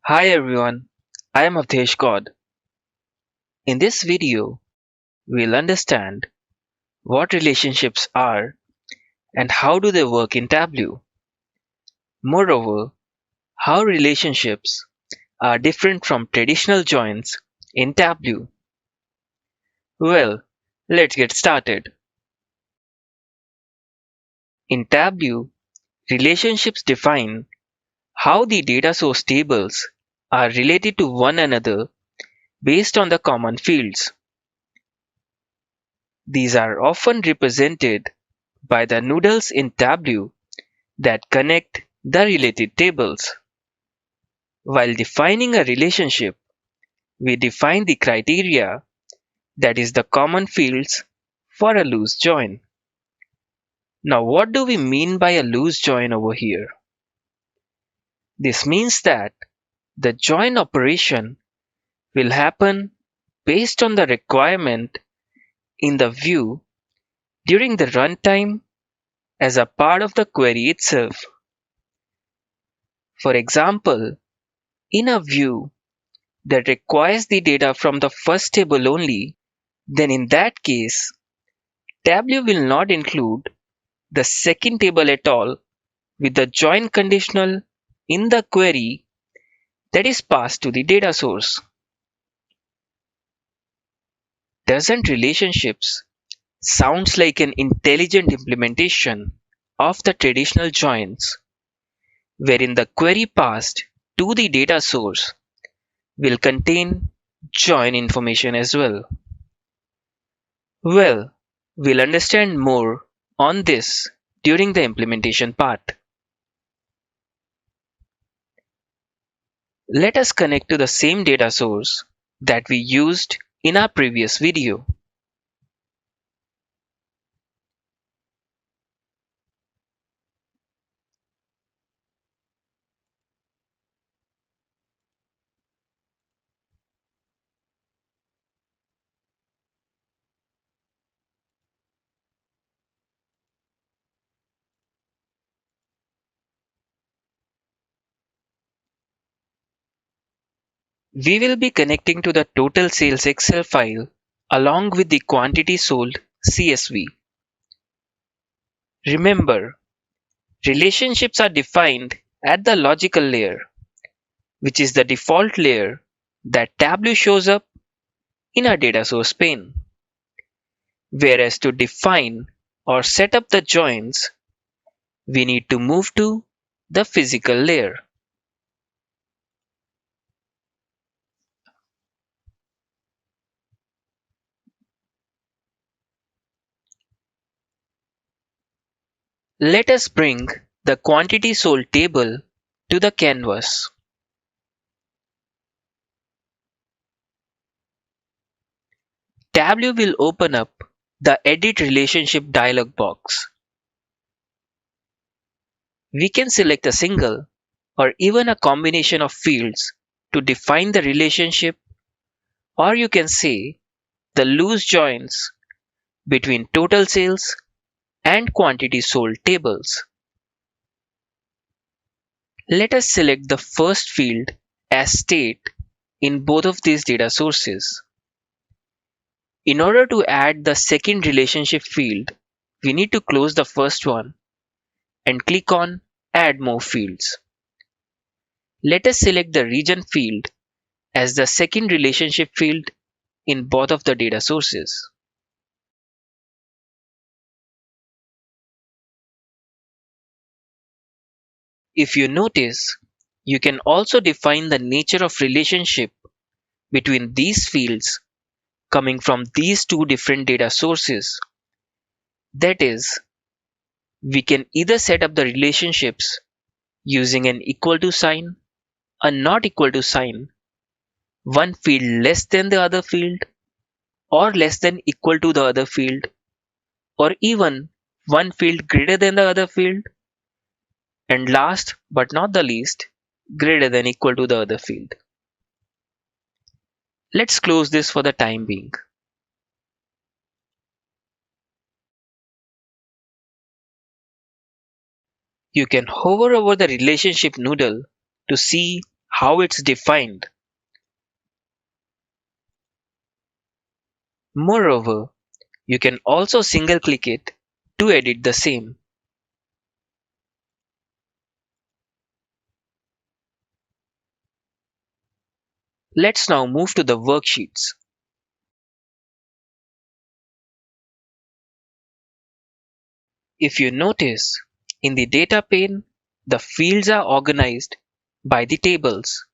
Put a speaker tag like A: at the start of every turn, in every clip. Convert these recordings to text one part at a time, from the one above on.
A: Hi everyone, I am Avdesh God. In this video, we'll understand what relationships are and how do they work in Tableau. Moreover, how relationships are different from traditional joins in Tableau. Well, let's get started. In Tableau, relationships define how the data source tables are related to one another based on the common fields. These are often represented by the noodles in Tableau that connect the related tables. While defining a relationship, we define the criteria, that is the common fields, for a loose join. Now, what do we mean by a loose join over here? This means that the join operation will happen based on the requirement in the view during the runtime as a part of the query itself. For example, in a view that requires the data from the first table only, then in that case, Tableau will not include the second table at all with the join conditional in the query that is passed to the data source. Doesn't relationships sounds like an intelligent implementation of the traditional joins, wherein the query passed to the data source will contain join information as well? Well, we'll understand more on this during the implementation part. Let us connect to the same data source that we used in our previous video. We will be connecting to the total sales Excel file along with the quantity sold CSV. Remember, relationships are defined at the logical layer, which is the default layer that Tableau shows up in our data source pane. Whereas to define or set up the joins, we need to move to the physical layer. Let us bring the quantity sold table to the canvas. Tableau will open up the Edit Relationship dialog box. We can select a single or even a combination of fields to define the relationship, or you can say the loose joins between total sales and quantity sold tables. Let us select the first field as state in both of these data sources. In order to add the second relationship field, we need to close the first one and click on Add More Fields. Let us select the region field as the second relationship field in both of the data sources. If you notice, you can also define the nature of relationship between these fields coming from these two different data sources. That is, we can either set up the relationships using an equal to sign, a not equal to sign, one field less than the other field, or less than equal to the other field, or even one field greater than the other field, and last but not the least, greater than equal to the other field. Let's close this for the time being. You can hover over the relationship noodle to see how it's defined. Moreover, you can also single click it to edit the same. Let's now move to the worksheets. If you notice, in the data pane, the fields are organized by the tables,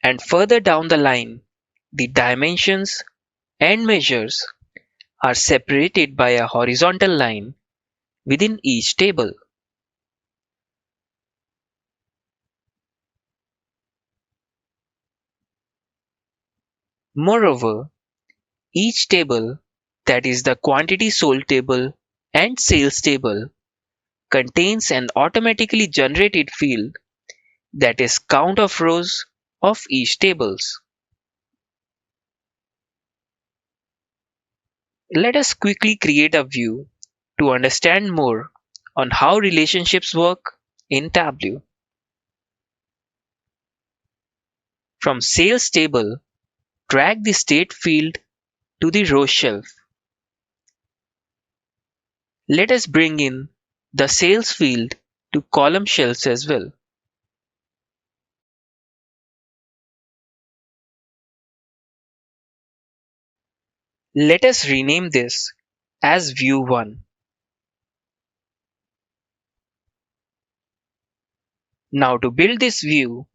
A: and further down the line, the dimensions and measures are separated by a horizontal line within each table. Moreover, each table, that is the quantity sold table and sales table, contains an automatically generated field that is count of rows of each tables. Let us quickly create a view to understand more on how relationships work in Tableau. From sales table, drag the state field to the row shelf. Let us bring in the sales field to column shelves as well. Let us rename this as view 1. Now to build this view,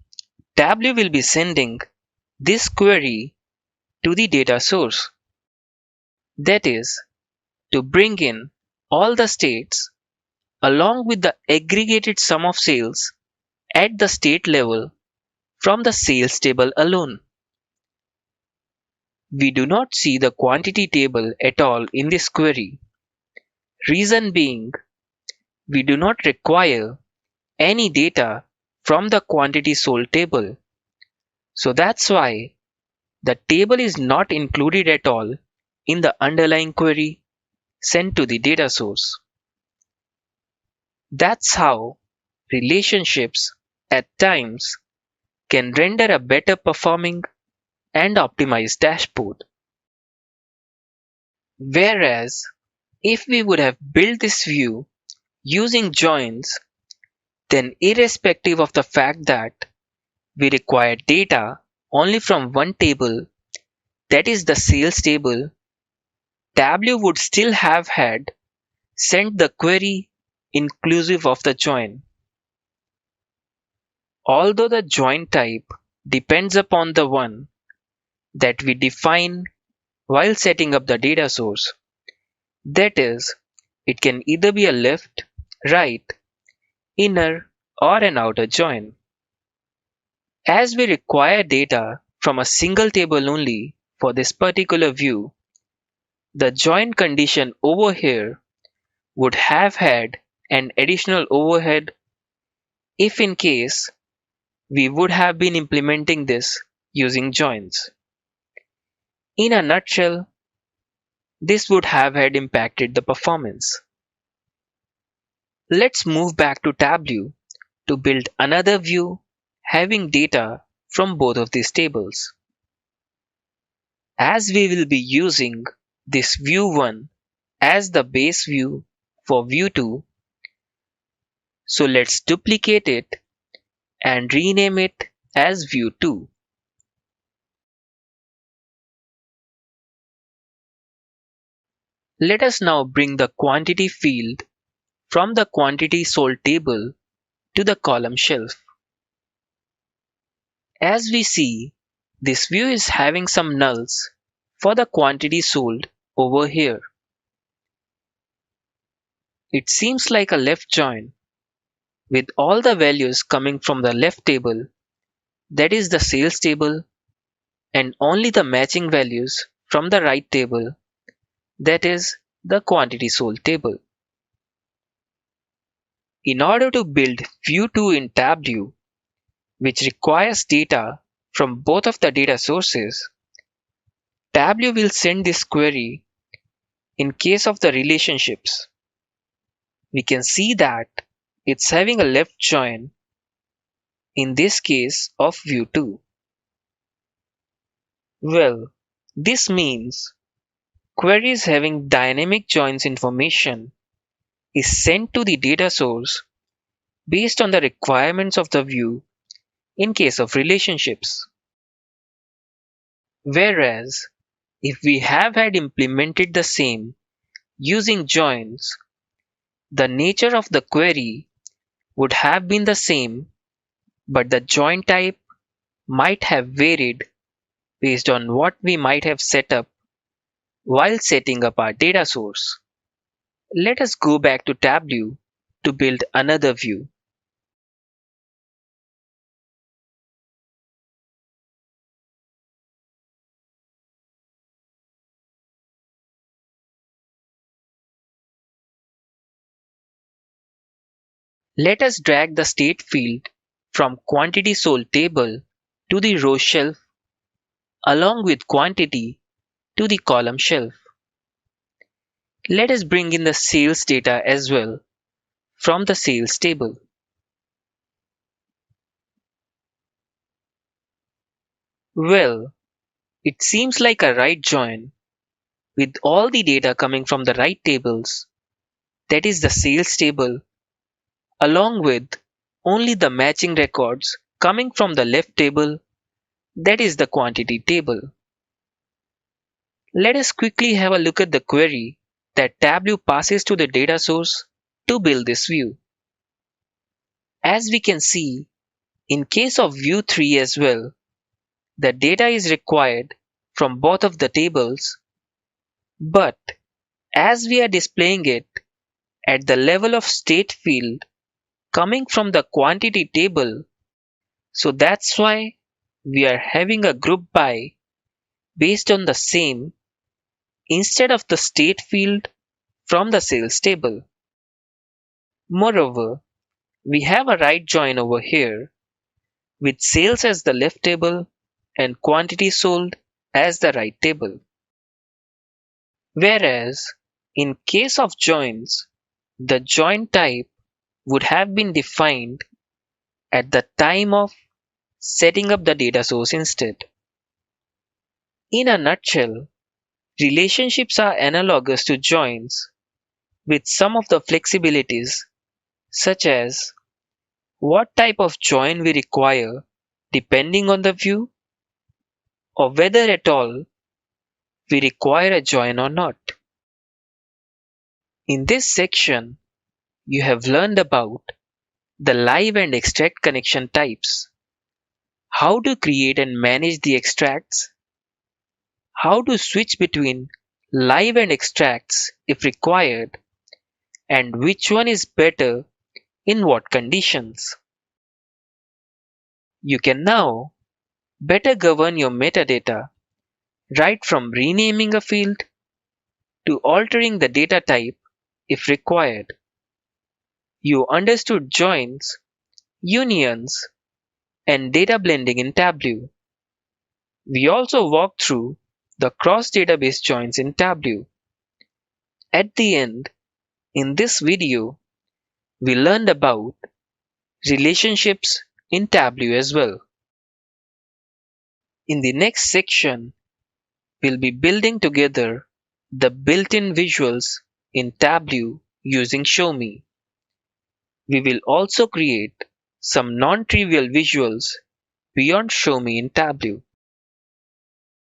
A: Tableau will be sending this query to the data source. That is, to bring in all the states along with the aggregated sum of sales at the state level from the sales table alone. We do not see the quantity table at all in this query. Reason being, we do not require any data from the quantity sold table. So that's why the table is not included at all in the underlying query sent to the data source. That's how relationships at times can render a better performing and optimized dashboard. Whereas, if we would have built this view using joins, then irrespective of the fact that we require data only from one table, that is the sales table, Tableau would still have had sent the query inclusive of the join. Although the join type depends upon the one that we define while setting up the data source. That is, it can either be a left, right, inner, or an outer join. As we require data from a single table only for this particular view, the join condition over here would have had an additional overhead if in case we would have been implementing this using joins. In a nutshell, this would have had impacted the performance. Let's move back to Tableau to build another view having data from both of these tables. As we will be using this view 1 as the base view for view 2, so let's duplicate it and rename it as view 2. Let us now bring the quantity field from the quantity sold table to the column shelf. As we see, this view is having some nulls for the quantity sold over here. It seems like a left join with all the values coming from the left table, that is the sales table, and only the matching values from the right table, that is the quantity sold table. In order to build view 2 in Tableau, which requires data from both of the data sources, Tableau will send this query in case of the relationships. We can see that it's having a left join in this case of view 2. Well, this means queries having dynamic joins information is sent to the data source based on the requirements of the view in case of relationships. Whereas, if we have had implemented the same using joins, the nature of the query would have been the same, but the join type might have varied based on what we might have set up while setting up our data source. Let us go back to Tableau to build another view. Let us drag the state field from quantity sold table to the row shelf along with quantity to the column shelf. Let us bring in the sales data as well from the sales table. Well, it seems like a right join with all the data coming from the right tables, that is the sales table, along with only the matching records coming from the left table, that is the quantity table. Let us quickly have a look at the query that Tableau passes to the data source to build this view. As we can see, in case of view 3 as well, the data is required from both of the tables, but as we are displaying it at the level of state field coming from the quantity table, so that's why we are having a group by based on the same instead of the state field from the sales table. Moreover, we have a right join over here with sales as the left table and quantity sold as the right table. Whereas in case of joins, the join type would have been defined at the time of setting up the data source instead. In a nutshell, relationships are analogous to joins with some of the flexibilities, such as what type of join we require depending on the view, or whether at all we require a join or not. In this section, you have learned about the live and extract connection types, how to create and manage the extracts, how to switch between live and extracts if required, and which one is better in what conditions. You can now better govern your metadata right from renaming a field to altering the data type if required. You understood joins, unions, and data blending in Tableau. We also walked through the cross-database joins in Tableau. At the end, in this video, we learned about relationships in Tableau as well. In the next section, we'll be building together the built-in visuals in Tableau using Show Me. We will also create some non-trivial visuals beyond Show Me in Tableau.